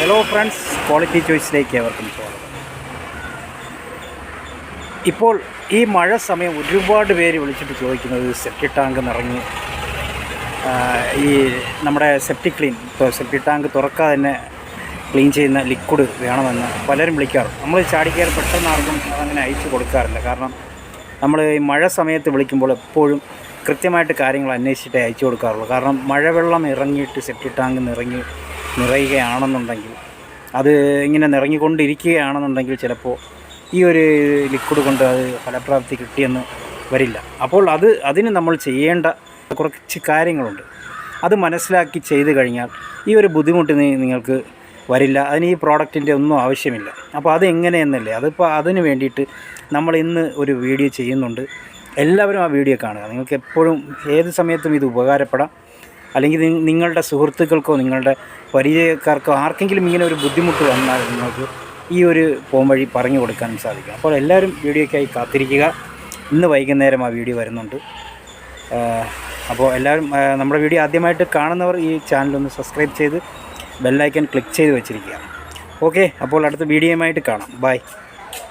Hello friends, quality ചോയ്സിലേക്ക് അവർക്കും സ്വാഗതം. ഇപ്പോൾ ഈ മഴ സമയം ഒരുപാട് പേര് വിളിച്ചിട്ട് ചോദിക്കുന്നത് സെപ്റ്റിക് ടാങ്ക് നിറഞ്ഞ് ഈ നമ്മുടെ സെപ്റ്റിക് ടാങ്ക് തുറക്കാതെ തന്നെ ക്ലീൻ ചെയ്യുന്ന ലിക്വിഡ് വേണമെന്ന് പലരും വിളിക്കാറുണ്ട്. നമ്മൾ ചാടിക്കയറി പെട്ടെന്ന് ആർക്കും അതങ്ങനെ അയച്ചു കൊടുക്കാറില്ല. കാരണം നമ്മൾ ഈ മഴ സമയത്ത് വിളിക്കുമ്പോൾ എപ്പോഴും കൃത്യമായിട്ട് കാര്യങ്ങൾ അന്വേഷിച്ചിട്ടേ അയച്ചു കൊടുക്കാറുള്ളൂ. കാരണം മഴവെള്ളം ഇറങ്ങിയിട്ട് സെപ്റ്റിക് ടാങ്ക് നിറയുകയാണെന്നുണ്ടെങ്കിൽ, അത് ഇങ്ങനെ നിറങ്ങിക്കൊണ്ടിരിക്കുകയാണെന്നുണ്ടെങ്കിൽ ചിലപ്പോൾ ഈ ഒരു ലിക്വിഡ് കൊണ്ട് അത് ഫലപ്രാപ്തി കിട്ടിയെന്ന് വരില്ല. അപ്പോൾ അതിന് നമ്മൾ ചെയ്യേണ്ട കുറച്ച് കാര്യങ്ങളുണ്ട്. അത് മനസ്സിലാക്കി ചെയ്ത് കഴിഞ്ഞാൽ ഈ ഒരു ബുദ്ധിമുട്ട് നിങ്ങൾക്ക് വരില്ല. അതിന് ഈ പ്രോഡക്റ്റിൻ്റെ ഒന്നും ആവശ്യമില്ല. അപ്പോൾ അതെങ്ങനെയെന്നല്ലേ, അതിന് വേണ്ടിയിട്ട് നമ്മൾ ഇന്ന് ഒരു വീഡിയോ ചെയ്യുന്നുണ്ട്. എല്ലാവരും ആ വീഡിയോ കാണുക. നിങ്ങൾക്ക് എപ്പോഴും ഏത് സമയത്തും ഇത് ഉപകാരപ്പെടാം. അല്ലെങ്കിൽ നിങ്ങളുടെ സുഹൃത്തുക്കൾക്കോ നിങ്ങളുടെ പരിചയക്കാർക്കോ ആർക്കെങ്കിലും ഇങ്ങനെ ഒരു ബുദ്ധിമുട്ട് വന്നാൽ നിങ്ങൾക്ക് ഈ ഒരു പോംവഴി പറഞ്ഞു കൊടുക്കാനും സാധിക്കും. അപ്പോൾ എല്ലാവരും വീഡിയോയ്ക്കായി കാത്തിരിക്കുക. ഇന്ന് വൈകുന്നേരം ആ വീഡിയോ വരുന്നുണ്ട്. അപ്പോൾ എല്ലാവരും നമ്മുടെ വീഡിയോ ആദ്യമായിട്ട് കാണുന്നവർ ഈ ചാനലൊന്ന് സബ്സ്ക്രൈബ് ചെയ്ത് ബെല്ലൈക്കൺ ക്ലിക്ക് ചെയ്ത് വെച്ചിരിക്കുക. ഓക്കെ, അപ്പോൾ അടുത്ത വീഡിയോയുമായിട്ട് കാണാം. ബൈ.